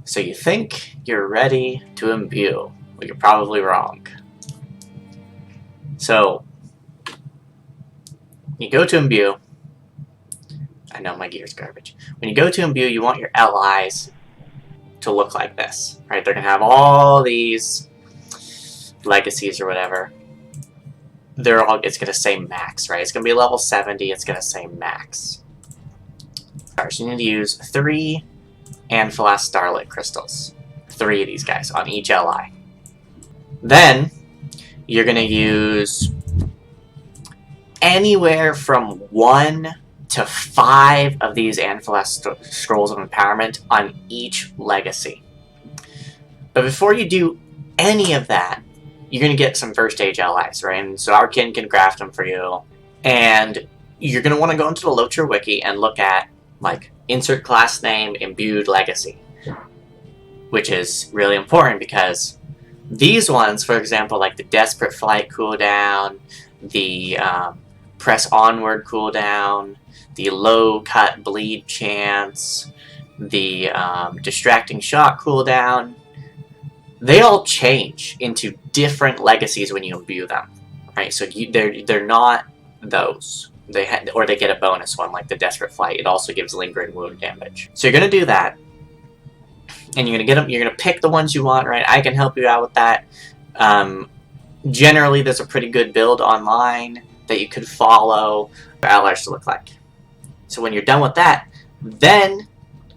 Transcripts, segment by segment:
So you think you're ready to imbue. Well, you're probably wrong. So you go to imbue. I know my gear's garbage. When you go to imbue, you want your LIs to look like this, right? They're gonna have all these legacies or whatever. It's gonna say max, right? It's gonna be level 70. It's gonna say max. Alright, so you need to use 3 Amphalas Starlit crystals. 3 of these guys on each LI. Then you're gonna use anywhere from 1 to 5 of these Amphalas Scrolls of Empowerment on each legacy. But before you do any of that, you're going to get some first stage LIs, right? And so our kin can craft them for you. And you're going to want to go into the LotRO Wiki and look at, like, insert class name, imbued legacy. Which is really important because these ones, for example, like the Desperate Flight cooldown, the Press Onward cooldown, the Low Cut Bleed chance, the Distracting Shot cooldown, they all change into different legacies when you imbue them, right? So they're not those. Or they get a bonus one, like the Desperate Flight. It also gives lingering wound damage. So you're gonna do that, and you're gonna get them. You're gonna pick the ones you want, right? I can help you out with that. Generally, there's a pretty good build online that you could follow for allies to look like. So when you're done with that, then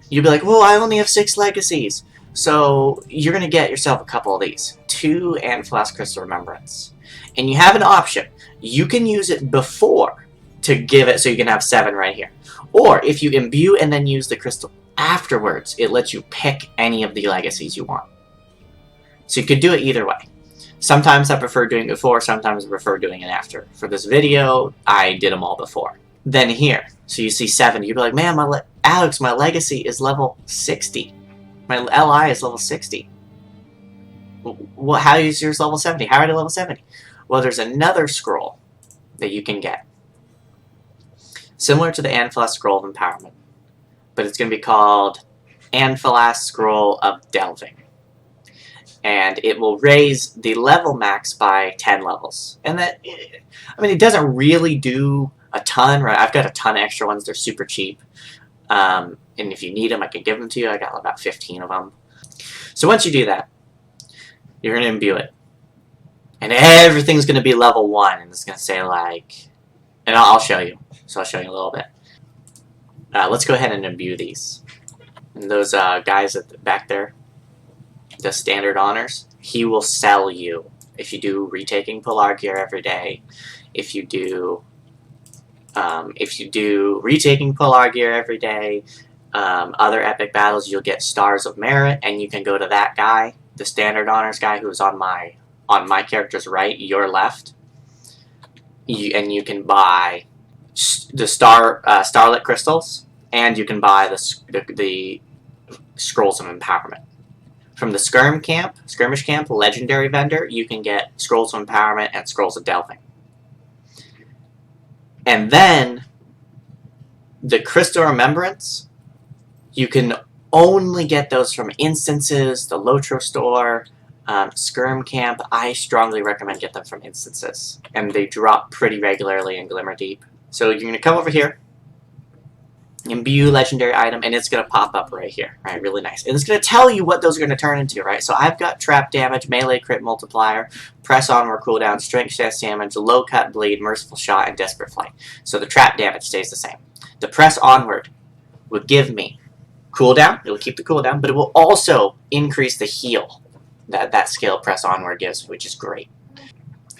you'll be like, well, I only have 6 legacies. So you're going to get yourself a couple of these. 2 Amphalas Crystal Remembrance. And you have an option. You can use it before to give it, so you can have 7 right here. Or if you imbue and then use the crystal afterwards, it lets you pick any of the legacies you want. So you could do it either way. Sometimes I prefer doing it before, sometimes I prefer doing it after. For this video, I did them all before. Then here, so you see 7, you'd be like, man, Alex, my legacy is level 60. My LI is level 60. Well, how is yours level 70? How are they level 70? Well, there's another scroll that you can get. Similar to the Amphalas Scroll of Empowerment. But it's going to be called Amphalas Scroll of Delving. And it will raise the level max by 10 levels. And that, I mean, it doesn't really do a ton, right? I've got a ton of extra ones. They're super cheap. And if you need them, I can give them to you. I got about 15 of them. So once you do that, you're going to imbue it. And everything's going to be level 1. And it's going to say, like... And I'll show you. So I'll show you a little bit. Let's go ahead and imbue these. And those guys at the back there, the standard honors, he will sell you. If you do retaking Polar Gear every day, if you do retaking Polar Gear every day, other epic battles, you'll get Stars of Merit, and you can go to that guy, the standard honors guy, who's on my character's right, your left, and you can buy the Starlit crystals, and you can buy the Scrolls of Empowerment. From the Skirmish Camp Legendary Vendor, you can get Scrolls of Empowerment and Scrolls of Delving. And then, the Crystal Remembrance, you can only get those from instances, the LotRO store, Skirm Camp. I strongly recommend get them from instances. And they drop pretty regularly in Glimmer Deep. So you're going to come over here, imbue legendary item, and it's going to pop up right here, right? Really nice. And it's going to tell you what those are going to turn into, right? So I've got trap damage, melee crit multiplier, press onward cooldown, strength chance damage, low cut bleed, merciful shot, and desperate flight. So the trap damage stays the same. The press onward would give me cooldown. It will keep the cooldown, but it will also increase the heal that skill press onward gives, which is great.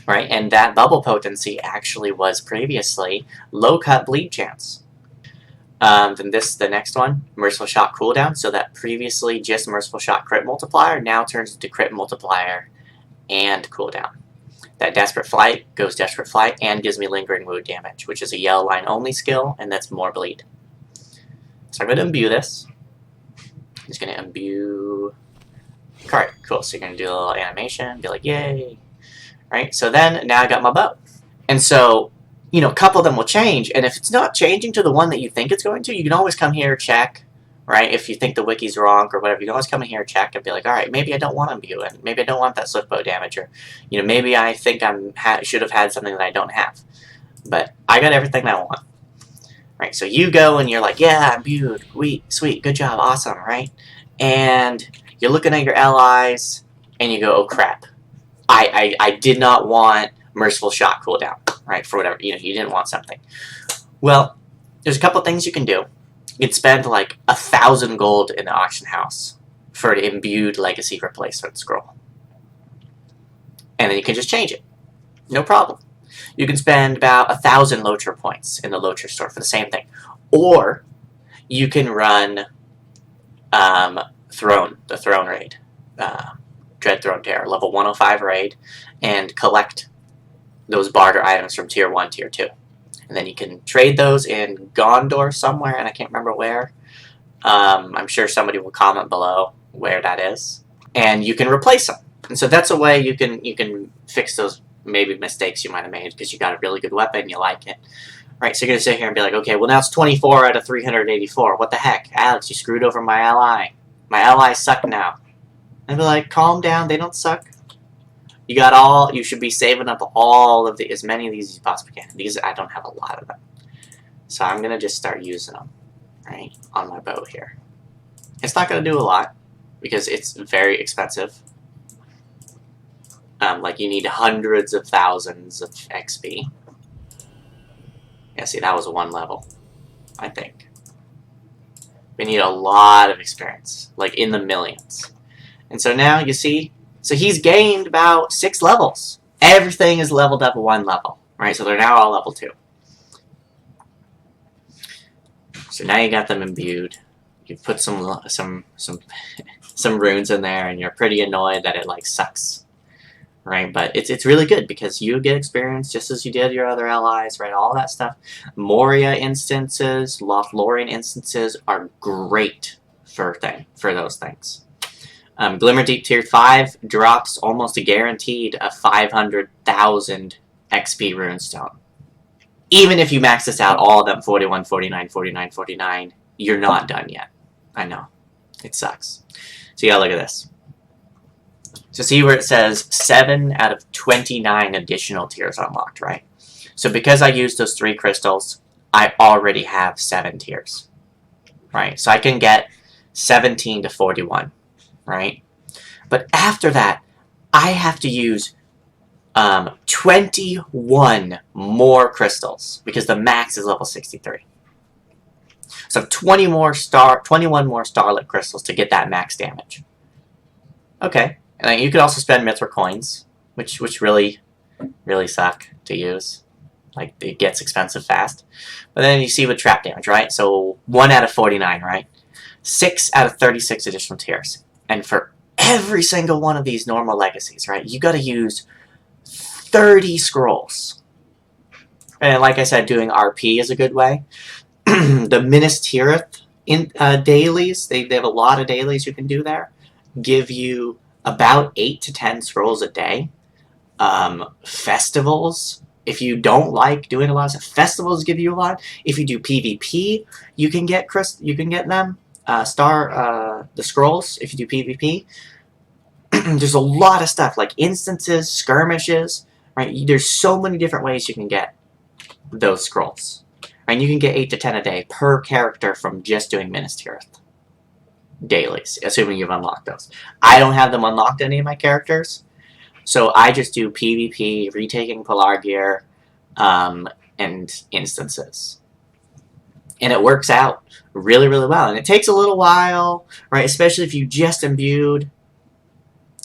Right? And that bubble potency actually was previously low cut bleed chance. Then the next one, Merciful Shot cooldown. So that previously just Merciful Shot crit multiplier now turns into crit multiplier and cooldown. That Desperate Flight goes Desperate Flight and gives me lingering wound damage, which is a yellow line only skill, and that's more bleed. So I'm going to imbue this. I'm just going to imbue. Alright, cool. So you're going to do a little animation, be like, yay. Right? So then, now I got my bow. And so, you know, a couple of them will change, and if it's not changing to the one that you think it's going to, you can always come here, check, right? If you think the wiki's wrong or whatever, you can always come in here, check, and be like, all right, maybe I don't want imbue, and maybe I don't want that swift bow damage, or maybe I think should have had something that I don't have, but I got everything I want. Right, so you go and you're like, yeah, imbued, sweet, good job, awesome, right? And you're looking at your allies, and you go, oh crap, I did not want merciful shot cooldown, right? For whatever, you didn't want something. Well, there's a couple things you can do. You can spend like 1,000 gold in the auction house for an imbued legacy replacement scroll. And then you can just change it. No problem. You can spend about 1,000 LotRO points in the LotRO store for the same thing. Or you can run the Throne raid. Dread Throne Terror, level 105 raid, and collect those barter items from tier 1, tier 2. And then you can trade those in Gondor somewhere, and I can't remember where. I'm sure somebody will comment below where that is. And you can replace them. And so that's a way you can fix those maybe mistakes you might have made because you got a really good weapon, you like it. Right, so you're going to sit here and be like, okay, well now it's 24 out of 384. What the heck? Alex, you screwed over my ally. My allies suck now. And be like, calm down, they don't suck. You should be saving up as many of these as you possibly can. These, I don't have a lot of them. So I'm going to just start using them, right, on my bow here. It's not going to do a lot, because it's very expensive. Like, you need hundreds of thousands of XP. Yeah, see, that was 1 level, I think. We need a lot of experience, like in the millions. And so now, you see, so he's gained about 6 levels. Everything is leveled up 1 level, right? So they're now all level 2. So now you got them imbued. You've put some runes in there, and you're pretty annoyed that it like sucks, right? But it's really good because you get experience just as you did your other allies, right? All that stuff. Moria instances, Lothlorien instances are great for those things. Glimmerdeep Tier 5 drops almost a guaranteed a 500,000 XP runestone. Even if you max this out, all of them 41, 49, 49, 49, you're not done yet. I know. It sucks. So you gotta look at this. So see where it says 7 out of 29 additional tiers unlocked, right? So because I used those 3 crystals, I already have 7 tiers, right? So I can get 17 to 41. Right? But after that, I have to use 21 more crystals because the max is level 63. So 21 more starlit crystals to get that max damage. Okay, and then you could also spend Mithril coins, which really suck to use. Like, it gets expensive fast. But then you see with trap damage, right? So 1 out of 49, right? 6 out of 36 additional tiers. And for every single one of these normal legacies, right, you got to use 30 scrolls. And like I said, doing RP is a good way. The Minas Tirith dailies, they have a lot of dailies you can do there, give you about 8 to 10 scrolls a day. Festivals, if you don't like doing a lot of stuff, festivals give you a lot. If you do PvP, you can get them. The scrolls, if you do PvP. There's a lot of stuff, like instances, skirmishes, right? There's so many different ways you can get those scrolls. And you can get 8 to 10 a day per character from just doing Minas Tirith dailies, assuming you've unlocked those. I don't have them unlocked any of my characters, so I just do PvP, retaking Polar Gear, and instances. And it works out really, really well. And it takes a little while, right? Especially if you just imbued,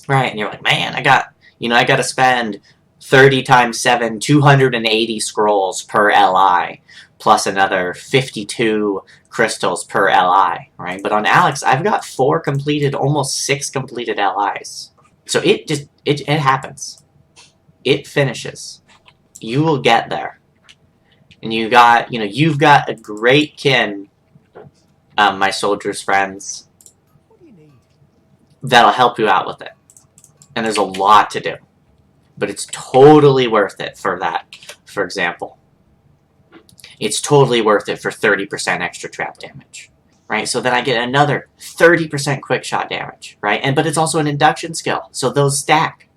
right? And you're like, man, I got to spend 30 times 7, 280 scrolls per LI, plus another 52 crystals per LI, right? But on Alex, I've got 4 completed, almost 6 completed LIs. So it happens. It finishes. You will get there. And you've got a great kin, my soldiers' friends, that'll help you out with it. And there's a lot to do. But it's totally worth it for that, for example. It's totally worth it for 30% extra trap damage. right? So then I get another 30% quick shot damage, right? But it's also an induction skill, so those stack.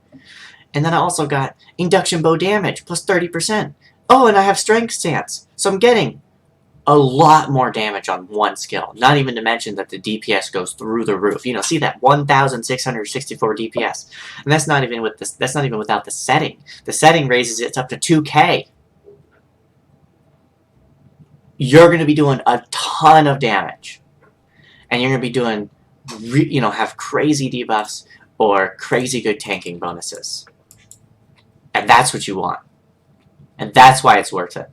And then I also got induction bow damage plus 30%. Oh, and I have strength stance, so I'm getting a lot more damage on one skill. Not even to mention that the DPS goes through the roof. You know, see that 1,664 DPS, and that's not even with this. That's not even without the setting. The setting raises it up to 2K. You're going to be doing a ton of damage, and you're going to be doing, have crazy debuffs or crazy good tanking bonuses, and that's what you want, and that's why it's worth it.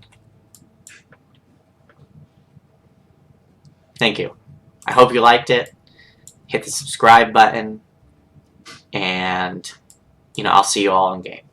Thank you. I hope you liked it. Hit the subscribe button, and I'll see you all in game.